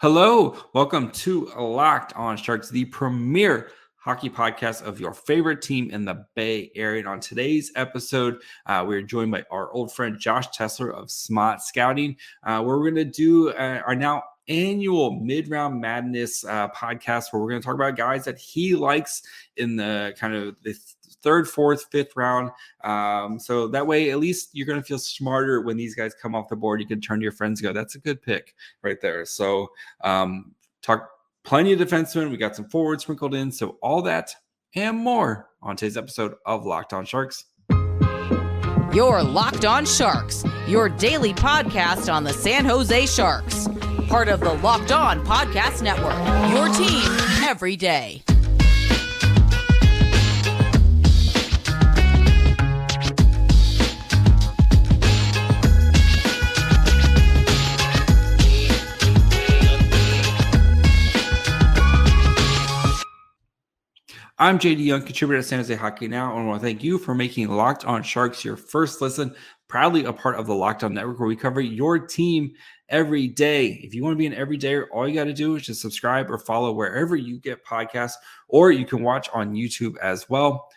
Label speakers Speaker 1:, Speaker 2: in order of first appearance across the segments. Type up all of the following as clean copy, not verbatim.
Speaker 1: Hello, welcome to Locked On Sharks, the premier hockey podcast of your favorite team in the Bay Area. And on today's episode, we're joined by our old friend Josh Tessler of Smaht Scouting, where we're going to do our now annual mid-round madness podcast, where we're going to talk about guys that he likes in the kind of the third, fourth, fifth round. So that way, at least you're going to feel smarter when these guys come off the board. You can turn to your friends and go, that's a good pick right there. So talk plenty of defensemen. We got some forwards sprinkled in. So all that and more on today's episode of Locked On Sharks.
Speaker 2: You're Locked On Sharks, your daily podcast on the San Jose Sharks. Part of the Locked On Podcast Network, your team every day.
Speaker 1: I'm JD Young, contributor at San Jose Hockey Now, and I want to thank you for making Locked On Sharks your first listen. Proudly a part of the Locked On Network, where we cover your team every day. If you want to be an everydayer, all you got to do is just subscribe or follow wherever you get podcasts, or you can watch on YouTube as well.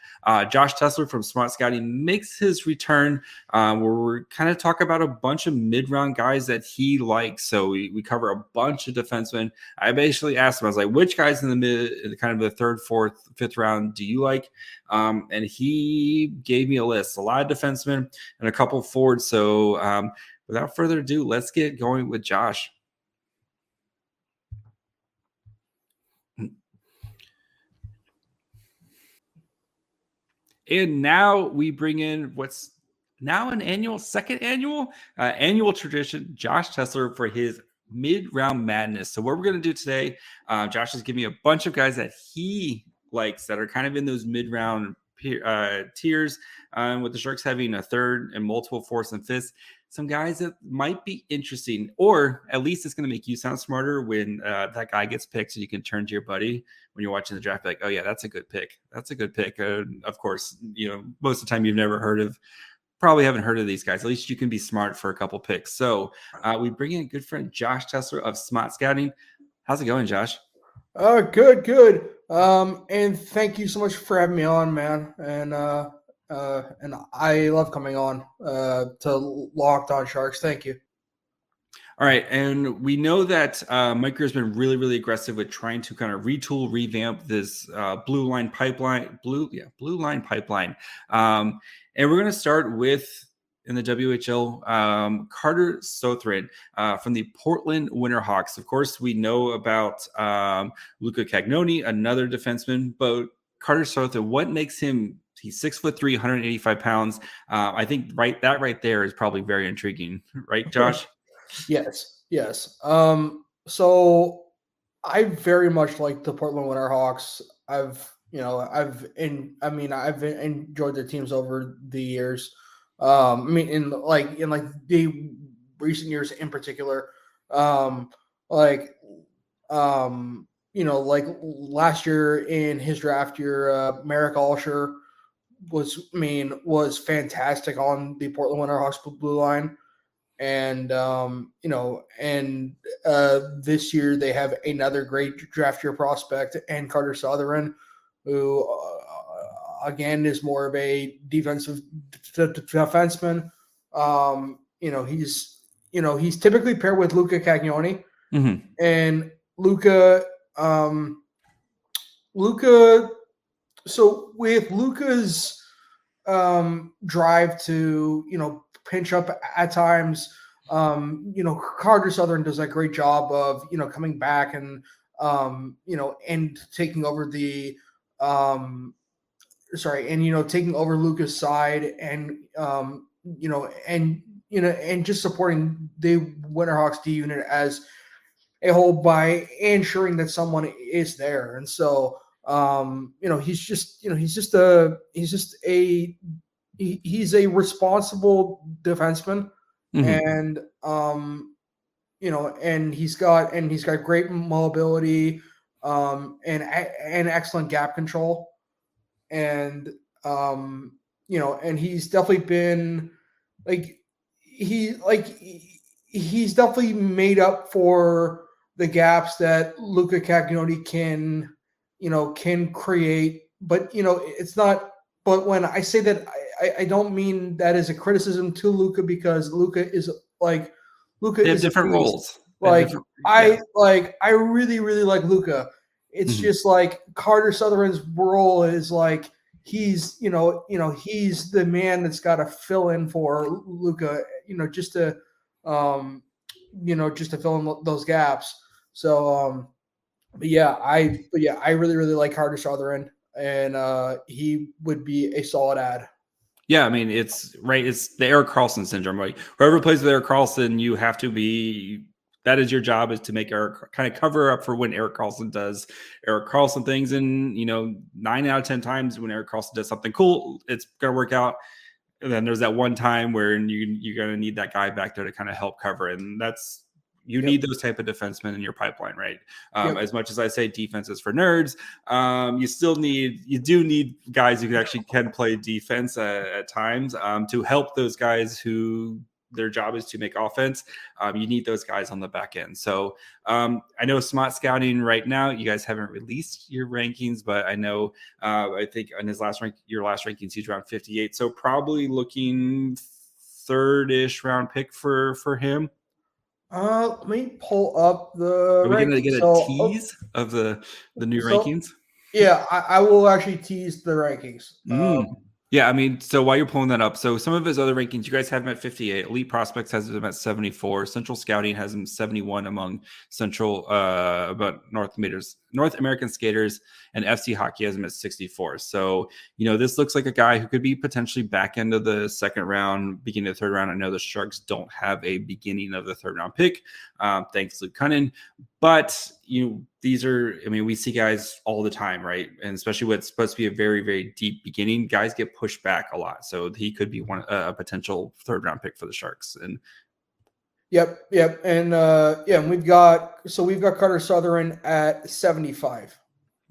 Speaker 1: Josh Tessler from Smaht Scouting makes his return, where we're kind of talk about a bunch of mid-round guys that he likes. So we cover a bunch of defensemen. I basically asked him, I was like, which guys in the kind of the third, fourth, fifth round do you like? And he gave me a list, a lot of defensemen and a couple forwards. So without further ado, let's get going with Josh. And now we bring in what's now an second annual tradition, Josh Tessler, for his mid-round madness. So what we're going to do today, Josh is giving me a bunch of guys that he likes that are kind of in those mid-round tiers, with the Sharks having a third and multiple fourths and fifths. Some guys that might be interesting, or at least it's going to make you sound smarter when that guy gets picked, so you can turn to your buddy when you're watching the draft, like, oh yeah, that's a good pick. That's a good pick. Of course, most of the time you've probably haven't heard of these guys. At least you can be smart for a couple picks. So we bring in a good friend, Josh Tessler of Smaht Scouting. How's it going, Josh?
Speaker 3: Good. And thank you so much for having me on, man. And I love coming on to Locked On Sharks. Thank you.
Speaker 1: All right, and we know that Mike Greer's been really, really aggressive with trying to kind of revamp this blue line pipeline. And we're going to start with, in the WHL, Carter Sotheran from the Portland Winterhawks. Of course, we know about Luca Cagnoni, another defenseman, but Carter Sotheran, what makes him? He's 6'3", 185 pounds. I think right there is probably very intriguing, right, Josh?
Speaker 3: Yes. So I very much like the Portland Winterhawks. I've enjoyed their teams over the years. In the recent years in particular, like last year in his draft year, Marek Alsher was fantastic on the Portland Winterhawks blue line. And this year they have another great draft year prospect, and Carter Sotheran, who again is more of a defensive defenseman. He's typically paired with Luca Cagnoni, and Luca. So with Luca's drive to pinch up at times, Carter Sotheran does a great job of coming back and and taking over the taking over Luca's side, and and just supporting the Winterhawks D unit as a whole by ensuring that someone is there. And so he's a responsible defenseman, and and he's got great mobility, and excellent gap control, and and he's definitely been he's definitely made up for the gaps that Luka Cagnoni can create. But, it's not, but when I say that, I don't mean that as a criticism to Luka, because Luka is
Speaker 1: they have different roles.
Speaker 3: I really, really like Luka. It's just like Carter Sotheran's role is like, he's the man that's got to fill in for Luka, just to fill in those gaps. So, I really, really like Carter Sotheran, and he would be a solid add.
Speaker 1: Yeah, I mean, it's the Erik Karlsson syndrome. Like, whoever plays with Erik Karlsson, you have to be. That is your job, is to make Erik, kind of cover up for when Erik Karlsson does Erik Karlsson things. And 9 out of 10 times when Erik Karlsson does something cool, it's gonna work out. And then there's that one time where you're gonna need that guy back there to kind of help cover, and you need those type of defensemen in your pipeline, right? As much as I say defense is for nerds, you do need guys who can play defense at times to help those guys who their job is to make offense. You need those guys on the back end. So I know Smaht Scouting right now, you guys haven't released your rankings, but I know I think on your last rankings, he's around 58. So probably looking third-ish round pick for him.
Speaker 3: Let me pull up the.
Speaker 1: Are we going to get a tease of the new rankings?
Speaker 3: Yeah, I will actually tease the rankings.
Speaker 1: Yeah, I mean, so while you're pulling that up, so some of his other rankings, you guys have him at 58. Elite Prospects has him at 74. Central Scouting has him 71 among Central, but North American skaters, and FC Hockey has him at 64. So, this looks like a guy who could be potentially back end of the second round, beginning of the third round. I know the Sharks don't have a beginning of the third round pick, thanks to Luke Cunnin. But we see guys all the time, right? And especially what's supposed to be a very, very deep beginning, guys get pushed back a lot. So he could be a potential third round pick for the Sharks. And
Speaker 3: Yep. And we've got Carter Sotheran at 75.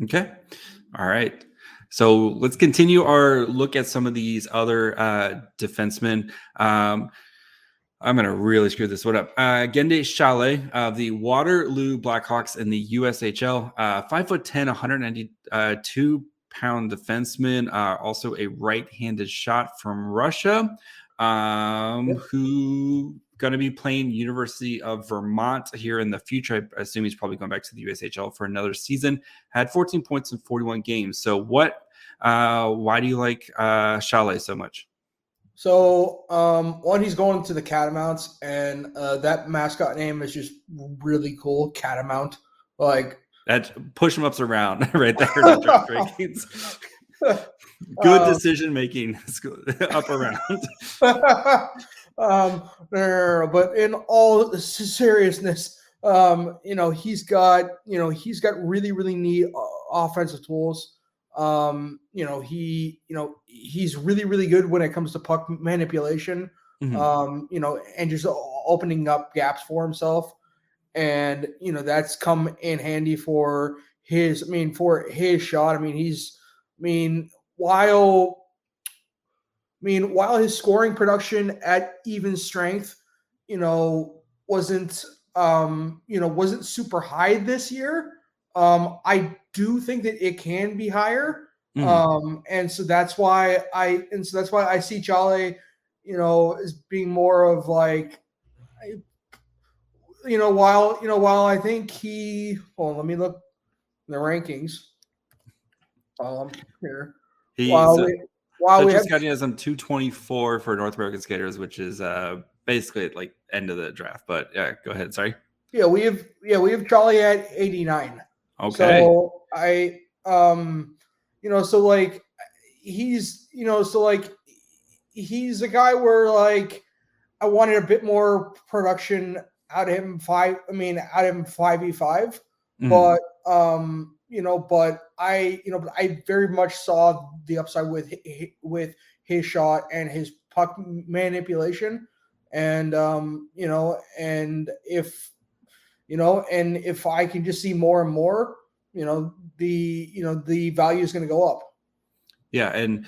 Speaker 1: Okay. All right. So let's continue our look at some of these other defensemen. I'm going to really screw this one up. Gennadi Chaly of the Waterloo Black Hawks in the USHL, 5'10", 192-pound defenseman, also a right-handed shot from Russia, who going to be playing University of Vermont here in the future. I assume he's probably going back to the USHL for another season. Had 14 points in 41 games. So why do you like Chaly so much?
Speaker 3: So, one, he's going to the Catamounts, and that mascot name is just really cool, Catamount. Like
Speaker 1: that, push him ups around right there in the draft rankings. Good decision making, up around.
Speaker 3: But in all seriousness, he's got really, really neat offensive tools. He's really, really good when it comes to puck manipulation, and just opening up gaps for himself. And, that's come in handy for his shot. While his scoring production at even strength, wasn't super high this year. I do think that it can be higher. And so that's why I see Chaly, as being more of like, while I think let me look in the rankings. Here.
Speaker 1: Scouting has him 224 for North American skaters, which is basically at like end of the draft. But yeah, go ahead. Sorry.
Speaker 3: Yeah, we have Chaly at 89.
Speaker 1: Okay.
Speaker 3: So he's a guy where like I wanted a bit more production out of him 5v5, but I very much saw the upside with his shot and his puck manipulation, and if I can just see more and more, the value is going to go up.
Speaker 1: Yeah, and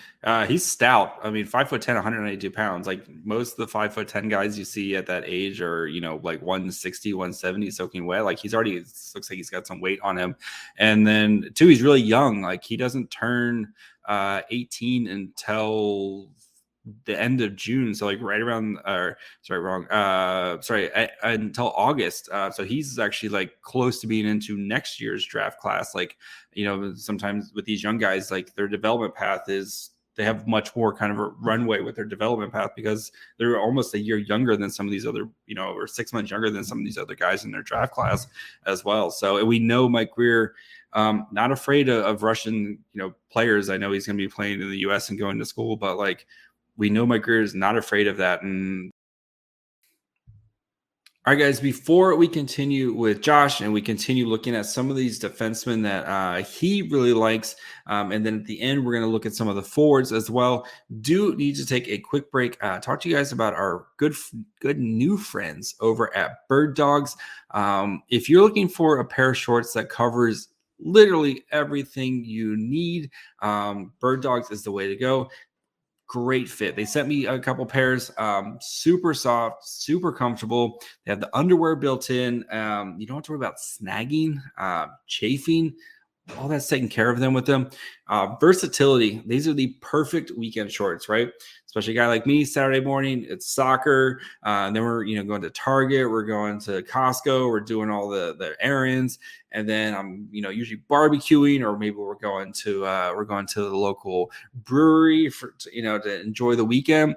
Speaker 1: he's stout. I mean, 5'10", 192 pounds. Like most of the 5'10" guys you see at that age are, like 160, 170 soaking wet. Like he's already looks like he's got some weight on him. And then too, he's really young. Like he doesn't turn 18 until the end of June, so like right around until August. So he's actually like close to being into next year's draft class. Like, sometimes with these young guys, like their development path is they have much more kind of a runway with their development path because they're almost a year younger than some of these other, or 6 months younger than some of these other guys in their draft class as well. So we know Mike Greer, not afraid of Russian, players. I know he's going to be playing in the U.S. and going to school, but like, we know Mike Greer is not afraid of that. And all right, guys, before we continue with Josh and we continue looking at some of these defensemen that he really likes, and then at the end, we're going to look at some of the forwards as well. Do need to take a quick break, talk to you guys about our good new friends over at Bird Dogs. If you're looking for a pair of shorts that covers literally everything you need, Bird Dogs is the way to go. Great fit. They sent me a couple pairs, super soft, super comfortable. They have the underwear built in. You don't have to worry about snagging, chafing. All that's taken care of them with them. Versatility. These are the perfect weekend shorts, right? Especially a guy like me, Saturday morning, it's soccer. Then we're, going to Target. We're going to Costco. We're doing all the errands. And then I'm, usually barbecuing, or maybe we're going to the local brewery to enjoy the weekend.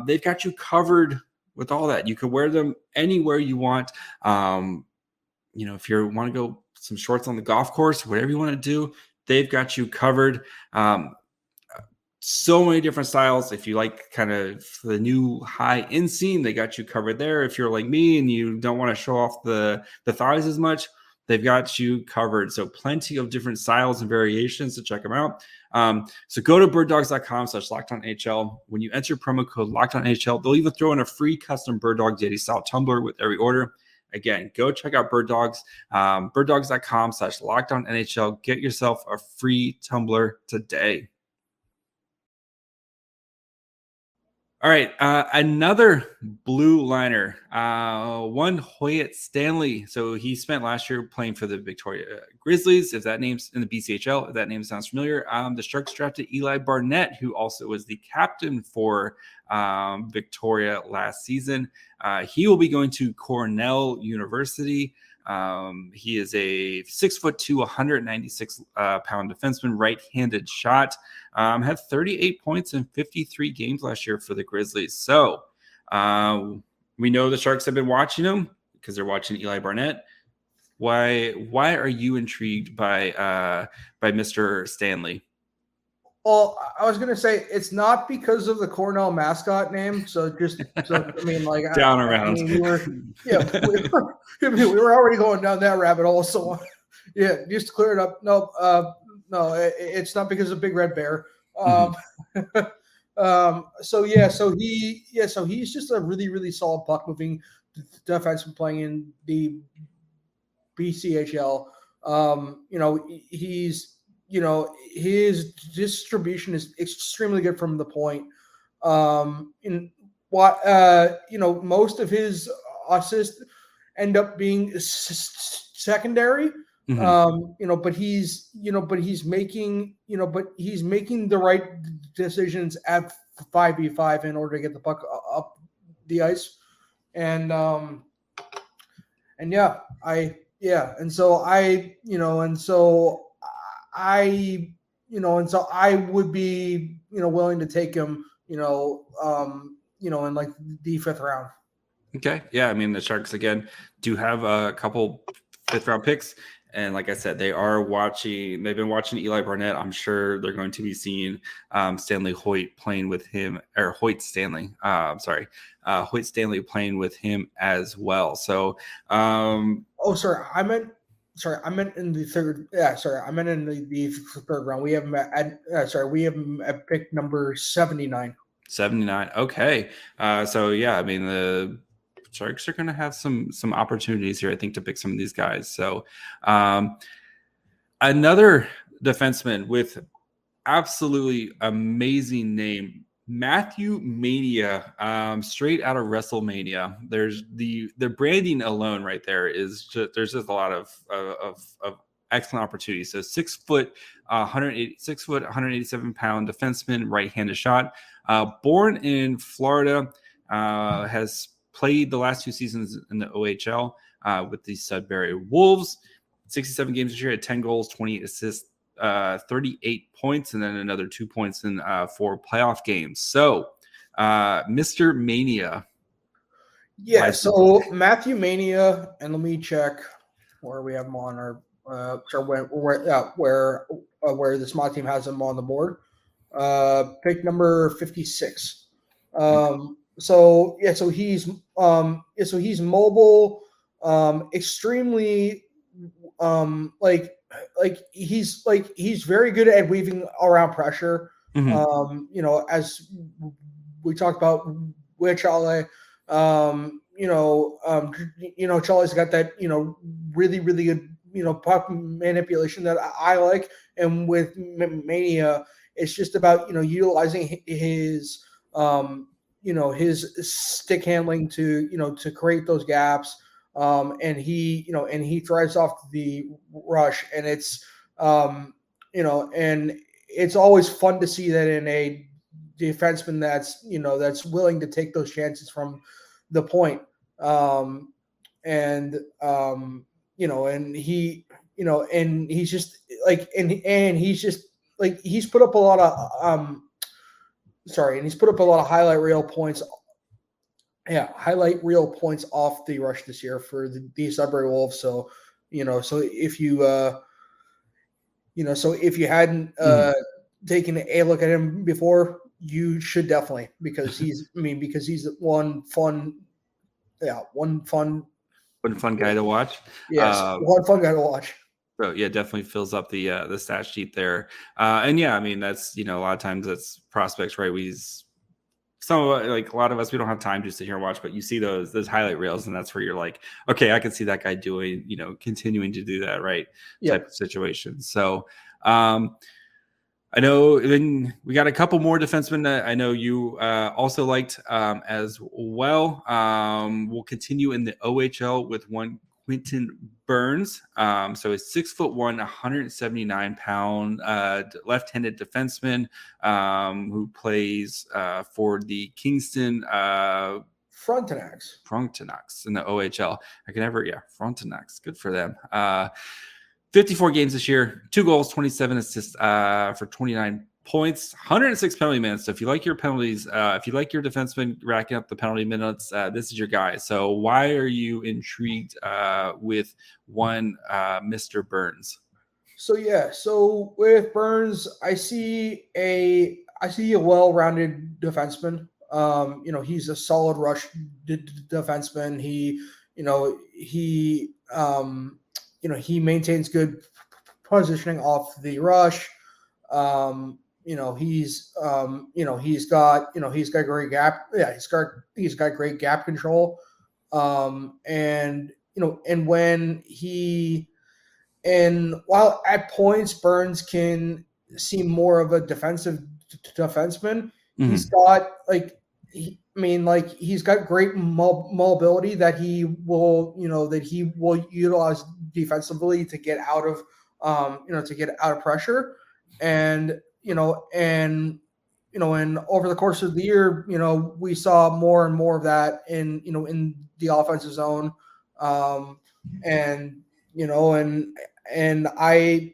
Speaker 1: They've got you covered with all that. You can wear them anywhere you want. If you want to go some shorts on the golf course, whatever you want to do, they've got you covered. So many different styles. If you like kind of the new high inseam, they got you covered there. If you're like me and you don't want to show off the thighs as much, they've got you covered. So plenty of different styles and variations to check them out. So go to birddogs.com/LockedOnHL. When you enter promo code LockedOnHL, they'll even throw in a free custom Bird Dog Yeti style tumbler with every order. Again, go check out Bird Dogs, birddogs.com/LockedOnNHL. Get yourself a free tumbler today. All right, another blue liner, one Hoyt Stanley. So he spent last year playing for the Victoria Grizzlies, if that name's in the BCHL, if that name sounds familiar. The Sharks drafted Eli Barnett, who also was the captain for Victoria last season. He will be going to Cornell University. He is a 6'2", 196 pound defenseman, right-handed shot. Had 38 points in 53 games last year for the Grizzlies. So we know the Sharks have been watching him because they're watching Eli Barnett. Why are you intrigued by Mr. Stanley?
Speaker 3: Well, I was going to say it's not because of the Cornell mascot name. Down around. We were already going down that rabbit hole. So, yeah, just to clear it up. No, it's not because of Big Red Bear. So he's just a really, really solid puck moving defenseman playing in the BCHL. His distribution is extremely good from the point. Most of his assists end up being secondary. But he's making the right decisions at 5v5 in order to get the puck up the ice. And so I would be, willing to take him, in like the 5th round.
Speaker 1: Okay. Yeah. I mean, the Sharks, again, do have a couple 5th round picks. And like I said, they've been watching Eli Barnett. I'm sure they're going to be seeing Stanley Hoyt playing with him, or Hoyt Stanley. Hoyt Stanley playing with him as well. So, I meant in the third. Yeah, sorry, I meant in the 3rd round. We have him at pick number 79. 79. Okay. The Sharks are going to have some opportunities here, I think, to pick some of these guys. So, another defenseman with absolutely amazing name. Matthew Mania, straight out of WrestleMania. There's the branding alone right there is just, there's just a lot of excellent opportunities. So 6 foot, 187 pound defenseman, right-handed shot. Born in Florida, has played the last 2 seasons in the OHL with the Sudberry Wolves. 67 games this year, had 10 goals, 28 assists, 38 points, and then another 2 points in 4 playoff games. So, Mr. Mania.
Speaker 3: Yeah, so Matthew Mania, and let me check where we have him on our where the Smaht team has him on the board. Pick number 56. So he's mobile, extremely he's very good at weaving around pressure.
Speaker 1: Mm-hmm.
Speaker 3: As we talked about with Chalet, Chalet's got that, really, really good, puck manipulation that I like. And with Mania, it's just about, utilizing his, his stick handling to create those gaps. And he thrives off the rush, and it's, and it's always fun to see that in a defenseman that's willing to take those chances from the point. And he's just he's put up a lot of, he's put up a lot of highlight reel points off the rush this year for the Sudbury Wolves. So, so if you, if you hadn't taken a look at him before, you should definitely, because he's one fun guy to watch. Yes, one fun guy to watch.
Speaker 1: So yeah, definitely fills up the stat sheet there. And yeah, I mean, that's, a lot of times that's prospects, right? A lot of us, we don't have time to sit here and watch, but you see those highlight reels, and that's where you're like, okay, I can see that guy doing, continuing to do that, right?
Speaker 3: Yeah.
Speaker 1: Type of situation. So, I know then we got a couple more defensemen that I know you also liked as well. We'll continue in the OHL with one Quentin Burns. So he's 6'1", 179-pound left-handed defenseman who plays for the Kingston
Speaker 3: Frontenacs
Speaker 1: in the OHL. Frontenacs. Good for them. 54 games this year, 2 goals, 27 assists for 29 points, 106 penalty minutes. So if you like your penalties, if you like your defenseman racking up the penalty minutes, this is your guy. So why are you intrigued with one Mr. Burns?
Speaker 3: So with Burns, I see a well-rounded defenseman. He's a solid rush defenseman. He maintains good positioning off the rush. He's got great gap. Yeah, he's got great gap control. And while at points Burns can seem more of a defensive defenseman, he's got he's got great mobility that he will utilize defensively to get out of pressure. And over the course of the year, we saw more and more of that in the offensive zone. And I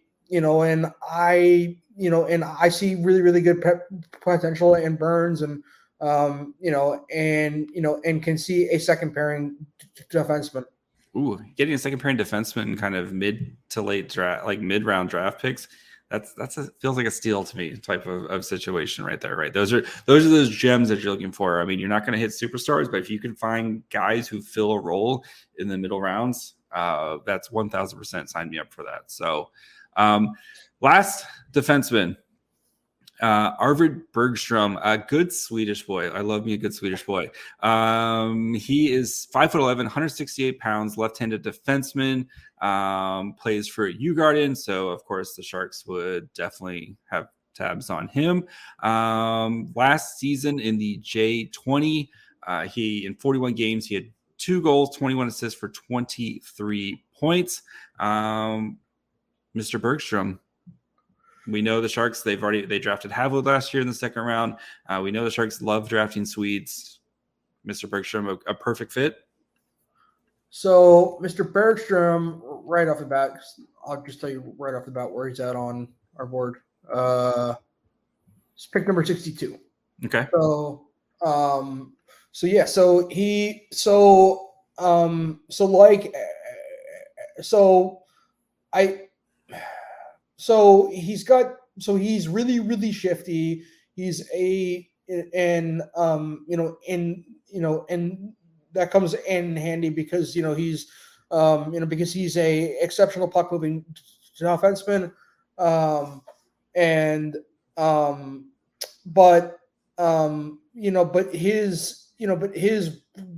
Speaker 3: see really, really good potential in Burns, and can see a second pairing defenseman.
Speaker 1: Ooh, getting a second pairing defenseman kind of mid to late draft, like mid-round draft picks. Feels like a steal to me type of situation right there, right? Those are those gems that you're looking for. I mean, you're not going to hit superstars, but if you can find guys who fill a role in the middle rounds, that's 1,000% sign me up for that. So, last defenseman, Arvid Bergström, a good Swedish boy. I love me a good Swedish boy. He is 5'11", 168 pounds, left-handed defenseman, plays for Djurgården. So, of course, the Sharks would definitely have tabs on him. Last season in the J20, he in 41 games, he had 2 goals, 21 assists for 23 points. Mr. Bergstrom, we know the Sharks, they drafted Havlid last year in the second round. We know the Sharks love drafting Swedes. Mr. Bergstrom, a perfect fit.
Speaker 3: So Mr. Bergstrom, right off the bat, I'll just tell you right off the bat where he's at on our board. It's pick number 62.
Speaker 1: Okay.
Speaker 3: So he's really, really shifty. He's and that comes in handy because he's because he's a exceptional puck moving offenseman, but his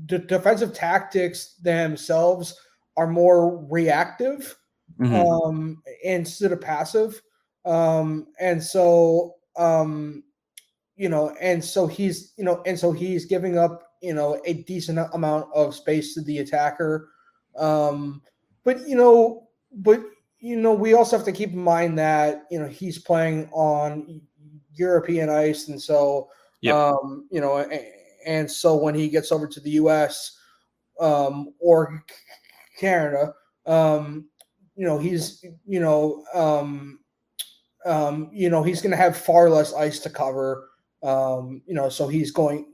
Speaker 3: defensive tactics themselves are more reactive, instead of passive, and so he's giving up a decent amount of space to the attacker, but we also have to keep in mind that he's playing on European ice, and so and so when he gets over to the US or Canada, he's he's going to have far less ice to cover. So he's going,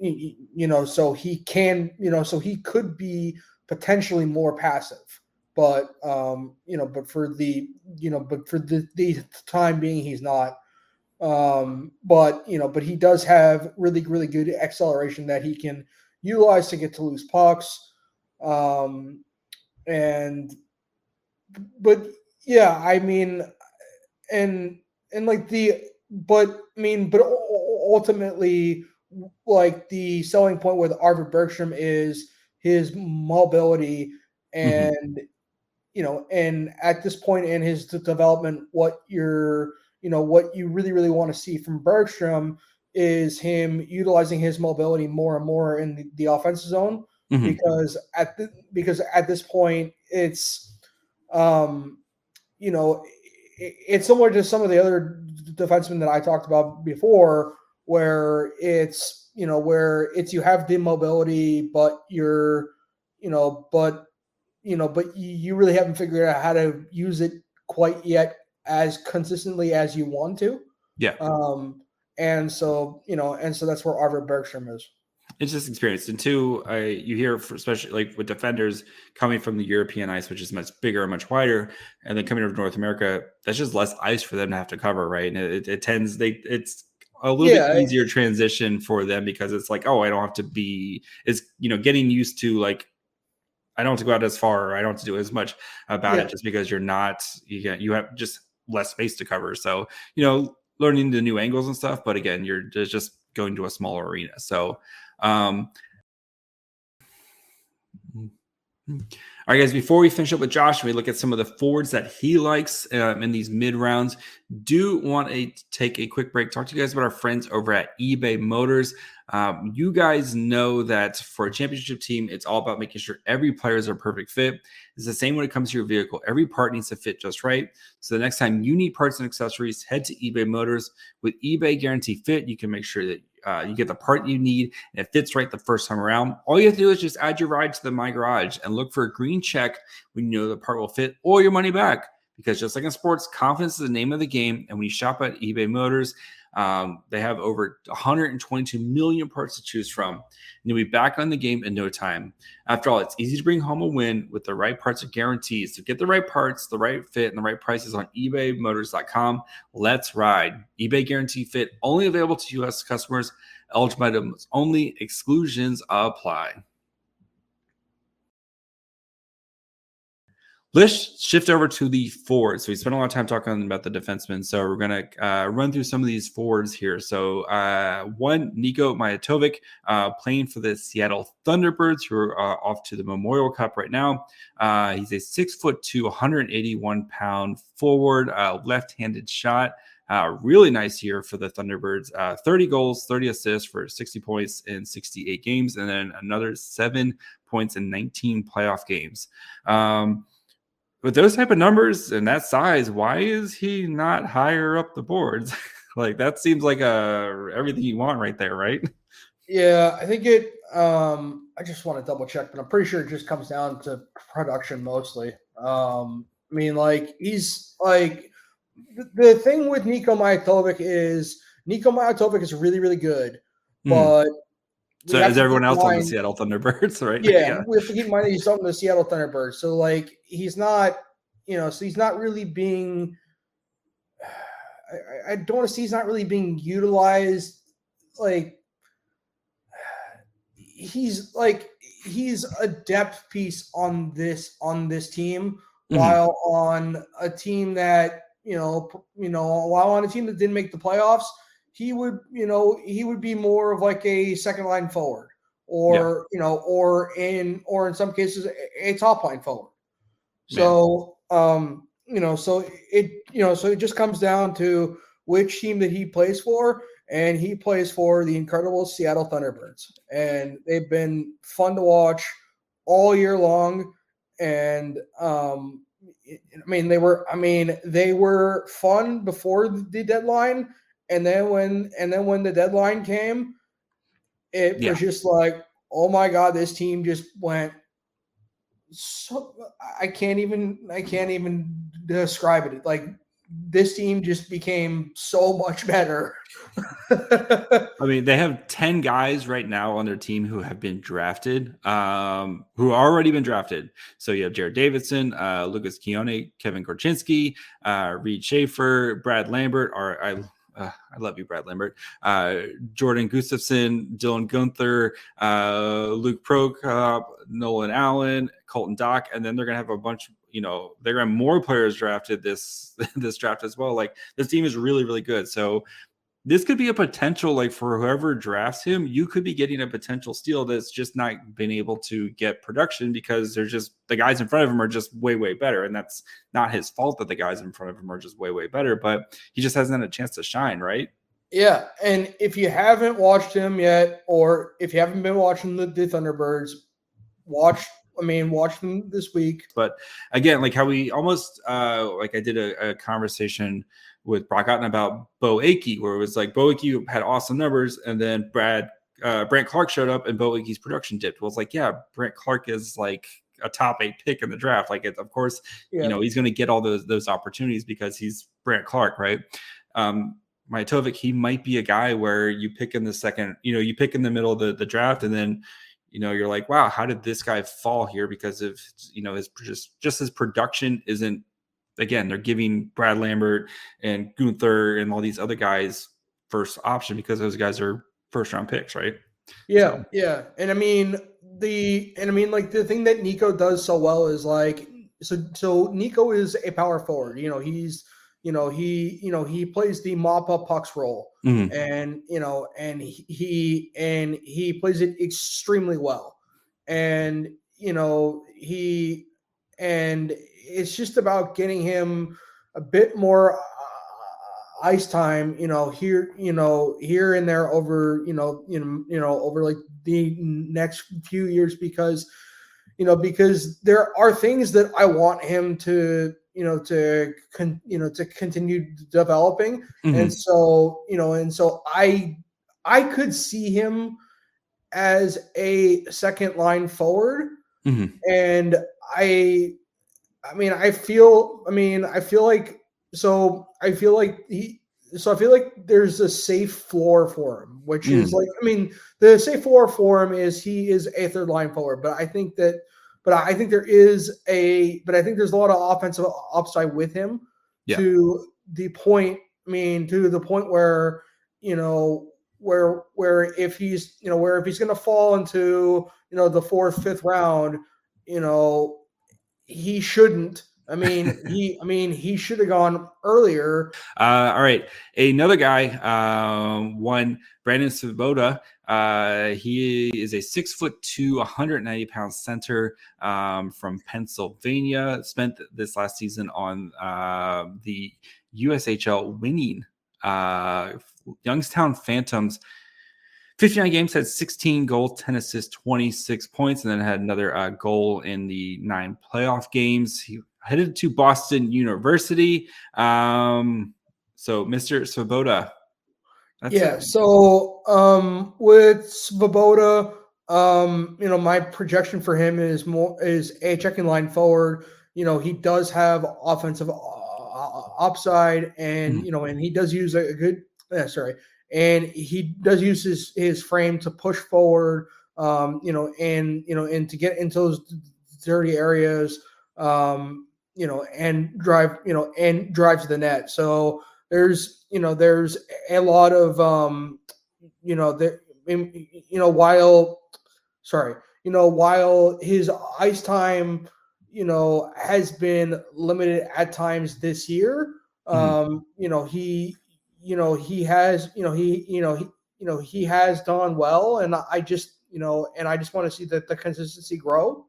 Speaker 3: so he can, so he could be potentially more passive, but for the time being, he's not. But he does have really, really good acceleration that he can utilize to get to loose pucks. But ultimately, like, the selling point with Arvid Bergström is his mobility, and and at this point in his development, what you really, really want to see from Bergstrom is him utilizing his mobility more and more in the offensive zone, because at this point it's it's similar to some of the other defensemen that I talked about before, where it's you have the mobility, but you really haven't figured out how to use it quite yet as consistently as you want to.
Speaker 1: Yeah.
Speaker 3: And so that's where Arvid Bergström is.
Speaker 1: It's just experience. And two, you hear, especially like with defenders coming from the European ice, which is much bigger and much wider, and then coming over to North America, that's just less ice for them to have to cover, right? And it's a little bit easier transition for them, because it's like, oh, I don't have to be, it's, getting used to, like, I don't have to go out as far, or I don't have to do as much about it, just because you have just less space to cover. So, learning the new angles and stuff, but again, you're just going to a smaller arena. So, all right, guys, before we finish up with Josh, we look at some of the forwards that he likes in these mid rounds. Do want to take a quick break, talk to you guys about our friends over at eBay Motors. You guys know that for a championship team, it's all about making sure every player is a perfect fit. It's the same when it comes to your vehicle. Every part needs to fit just right. So the next time you need parts and accessories, head to eBay Motors. With eBay Guarantee Fit, you can make sure that you get the part you need and it fits right the first time around. All you have to do is just add your ride to the My Garage and look for a green check when you know the part will fit, or your money back. Because just like in sports, confidence is the name of the game. And when you shop at eBay Motors, they have over 122 million parts to choose from. And you'll be back on the game in no time. After all, it's easy to bring home a win with the right parts and guarantees. So get the right parts, the right fit, and the right prices on ebaymotors.com. Let's ride. eBay Guarantee Fit, only available to U.S. customers. Eligible items only. Exclusions apply. Let's shift over to the forwards. So we spent a lot of time talking about the defensemen. So we're going to run through some of these forwards here. So one, Nico Myatovic, playing for the Seattle Thunderbirds, who are off to the Memorial Cup right now. He's a 6'2", 181-pound forward, left-handed shot. Really nice year for the Thunderbirds. 30 goals, 30 assists for 60 points in 68 games, and then another 7 points in 19 playoff games. With those type of numbers and that size, why is he not higher up the boards? Like, that seems like everything you want right there, right?
Speaker 3: Yeah, I think it. I just want to double check, but I'm pretty sure it just comes down to production mostly. I mean, like, he's like, the thing with Nico Myatovic is really, really good, but
Speaker 1: so is everyone else on the Seattle Thunderbirds, right?
Speaker 3: Yeah, we have to keep in mind that he's on the Seattle Thunderbirds. So, like, he's not, so he's not really being. I don't want to see he's not really being utilized. Like, he's a depth piece on this team, while on a team that while on a team that didn't make the playoffs, he would be more of like a second line forward, or or in some cases a top line forward. So so it just comes down to which team that he plays for, and he plays for the incredible Seattle Thunderbirds, and they've been fun to watch all year long. And they were fun before the deadline, and then when the deadline came, it was just like, oh my God, this team just went. So I can't even describe it. Like, this team just became so much better.
Speaker 1: I mean, they have 10 guys right now on their team who have been drafted, who already been drafted. So you have Jared Davidson, Lucas Keone, Kevin Korchinski, Reed Schaefer, Brad Lambert, I love you, Brad Lambert, Jordan Gustafson, Dylan Gunther, Luke Prokop, Nolan Allen, Colton Dock, and then they're going to have a bunch, they're going to have more players drafted this draft as well. Like, this team is really, really good. So this could be a potential, like, for whoever drafts him, you could be getting a potential steal that's just not been able to get production because they're just, the guys in front of him are just way, way better. And that's not his fault that the guys in front of him are just way, way better, but he just hasn't had a chance to shine, right?
Speaker 3: Yeah. And if you haven't watched him yet, or if you haven't been watching the Thunderbirds, watch them this week.
Speaker 1: But again, like how we almost, like I did a conversation with Brock Otten about Bo Akey, where it was like Bo Akey had awesome numbers, and then Brant Clark showed up and Bo Akey's production dipped. Well, it's like, yeah, Brant Clark is like a top 8 pick in the draft. Like, of course, he's going to get all those opportunities because he's Brant Clark, right? Myatovic, he might be a guy where you pick in the second, you pick in the middle of the draft, and then you're like, wow, how did this guy fall here? Because of his production isn't. Again, they're giving Brad Lambert and Gunther and all these other guys first option because those guys are first round picks, right?
Speaker 3: Yeah, yeah. And the thing that Nico does so well is like, so Nico is a power forward. He plays the mop up pucks role, and he plays it extremely well, and it's just about getting him a bit more ice time, here and there over, over like the next few years, because there are things that I want him to continue developing. And so, I could see him as a second line forward. And I feel like there's a safe floor for him, which is like, the safe floor for him is he is a third line forward, but I think there's a lot of offensive upside with him to the point where, where if he's going to fall into, the 4th, 5th round, he shouldn't. He should have gone earlier.
Speaker 1: All right. Another guy, Brandon Svoboda. He is a 6'2", 190-pound center from Pennsylvania. Spent this last season on the USHL winning Youngstown Phantoms. 59 games, had 16 goals, 10 assists, 26 points, and then had another goal in the 9 playoff games. He headed to Boston University. So Mr. Svoboda.
Speaker 3: So with Svoboda, my projection for him is a checking line forward. He does have offensive upside, and and he does use a good and he does use his frame to push forward, and to get into those dirty areas, and drive to the net. So there's a lot of while his ice time has been limited at times this year, he has done well, and I just want to see that the consistency grow.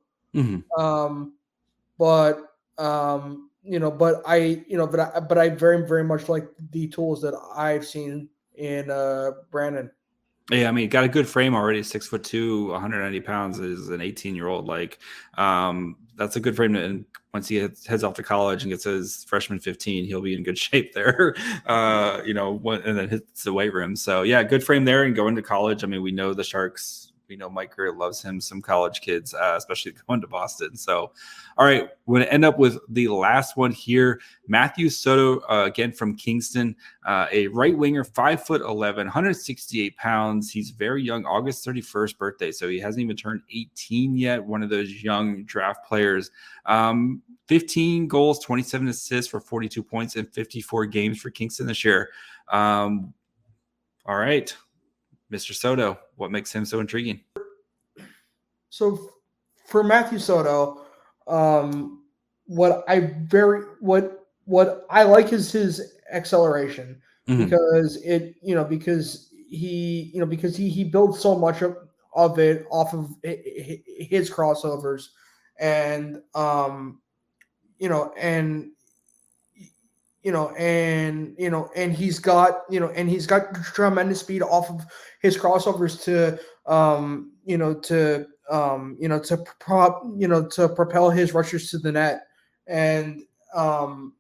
Speaker 3: But I very, very much like the tools that I've seen in Brandon.
Speaker 1: Yeah, I mean, got a good frame already. 6'2", 190 pounds is an 18-year-old. That's a good frame. And once he heads off to college and gets his freshman 15, he'll be in good shape there. And then hits the weight room. So yeah, good frame there. And going to college. I mean, we know the Sharks. We know Mike Greer loves him, some college kids, especially going to Boston. So, all right, we're going to end up with the last one here. Matthew Soto, again from Kingston, a right winger, 5'11", 168 pounds. He's very young, August 31st birthday, so he hasn't even turned 18 yet. One of those young draft players. 15 goals, 27 assists for 42 points in 54 games for Kingston this year. All right. Mr. Soto, what makes him so intriguing?
Speaker 3: So for Matthew Soto, what I like is his acceleration, because he builds so much of it off of his crossovers, and he's got tremendous speed off of his crossovers to propel his rushers to the net. And the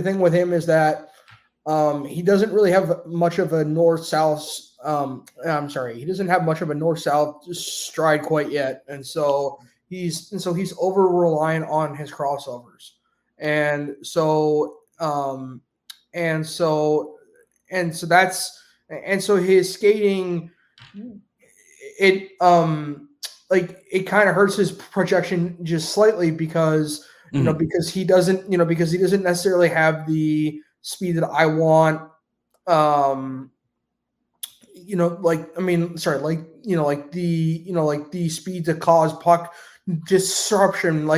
Speaker 3: thing with him is that he doesn't really have much of a north-south stride quite yet, and so he's over reliant on his crossovers, and so his skating, it kind of hurts his projection just slightly, because because he doesn't necessarily have the speed that I want. The speed to cause puck disruption.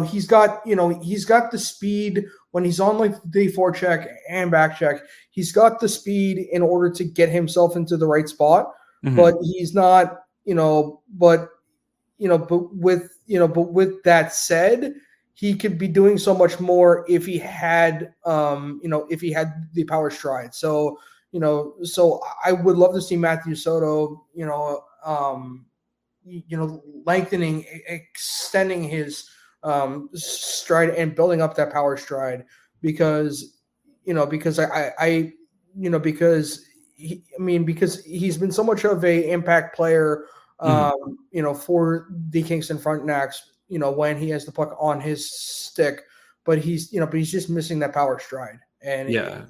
Speaker 3: He's got the speed when he's on the forecheck and back check. He's got the speed in order to get himself into the right spot, but he's not, but with that said, he could be doing so much more if he had the power stride. So I would love to see Matthew Soto, lengthening, extending his stride and building up that power stride, because he's been so much of a impact player, for the Kingston Frontenacs, when he has the puck on his stick, but he's just missing that power stride. And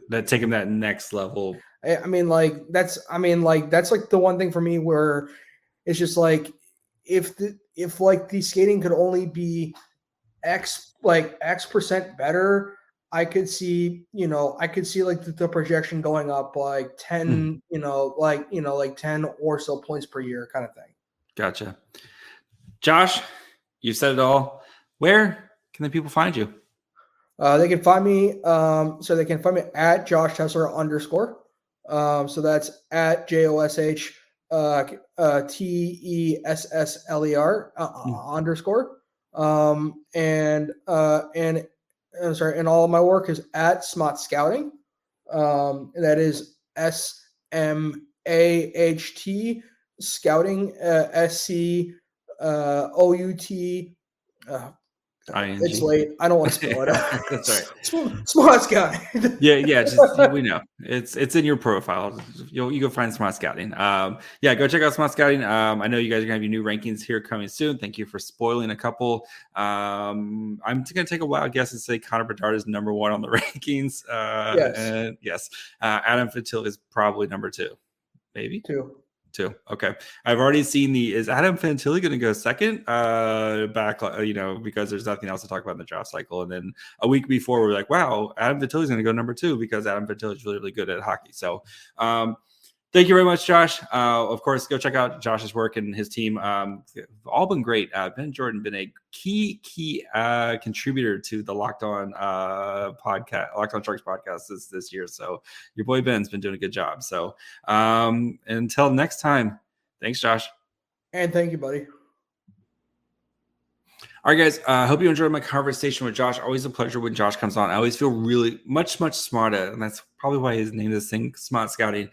Speaker 1: that take him that next level.
Speaker 3: That's the one thing for me where it's just if the skating could only be X percent better, I could see the projection going up 10, 10 or so points per year kind of thing.
Speaker 1: Gotcha. Josh, you said it all. Where can the people find you?
Speaker 3: They can find me. So they can find me at Josh Tessler _. So that's at JOSH TESSLER _. And I'm sorry, and all of my work is at Smaht Scouting. And that is SMAHT Scouting, SCOUT. It's late. I don't want to spell it out.
Speaker 1: That's right.
Speaker 3: Smaht Scouting.
Speaker 1: Yeah. Just we know it's in your profile. You go find Smaht Scouting. Go check out Smaht Scouting. I know you guys are gonna have your new rankings here coming soon. Thank you for spoiling a couple. I'm gonna take a wild guess and say Connor Bedard is number 1 on the rankings.
Speaker 3: Yes.
Speaker 1: And yes, Adam Fantilli is probably number 2, maybe
Speaker 3: 2.
Speaker 1: Okay. I've already seen is Adam Fantilli going to go second back, because there's nothing else to talk about in the draft cycle. And then a week before we're like, wow, Adam Fantilli is going to go number 2 because Adam Fantilli is really, really good at hockey. So thank you very much, Josh. Of course, go check out Josh's work and his team. All been great. Ben Jordan been a key contributor to the Locked On podcast, Locked On Sharks podcast this year. So your boy Ben's been doing a good job. So until next time, thanks, Josh.
Speaker 3: And thank you, buddy.
Speaker 1: All right, guys. I hope you enjoyed my conversation with Josh. Always a pleasure when Josh comes on. I always feel really much smarter, and that's probably why his name is Smaht Scouting.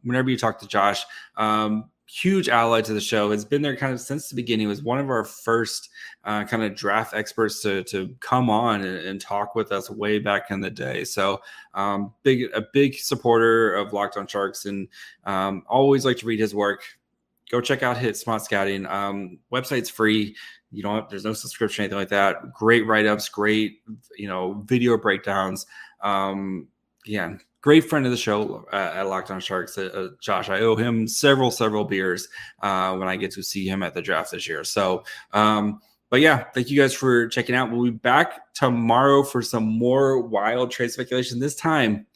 Speaker 1: Whenever you talk to Josh, huge ally to the show. Has been there kind of since the beginning. Was one of our first kind of draft experts to come on and talk with us way back in the day. So a big supporter of Locked On Sharks, and always like to read his work. Go check out his Smaht Scouting. Website's free. There's no subscription, anything like that. Great write-ups, great, video breakdowns. Great friend of the show at Locked On Sharks, Josh. I owe him several beers when I get to see him at the draft this year. So, thank you guys for checking out. We'll be back tomorrow for some more wild trade speculation. This time,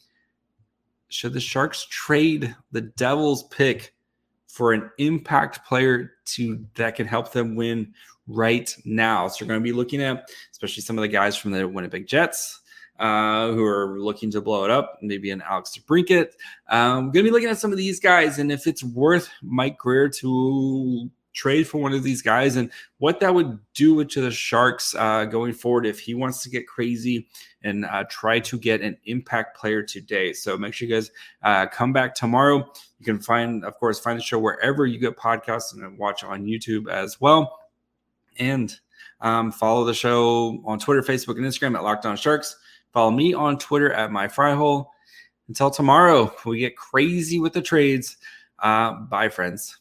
Speaker 1: should the Sharks trade the Devils pick for an impact player that can help them win right now? So we're going to be looking at especially some of the guys from the Winnipeg Jets who are looking to blow it up, maybe an Alex DeBrincat. Going to be looking at some of these guys and if it's worth Mike Grier to trade for one of these guys and what that would do to the Sharks going forward if he wants to get crazy and try to get an impact player today. So make sure you guys come back tomorrow. You can find the show wherever you get podcasts and watch on YouTube as well. And follow the show on Twitter, Facebook, and Instagram at Locked On Sharks. Follow me on Twitter at MyFryhole. Until tomorrow, we get crazy with the trades. Bye, friends.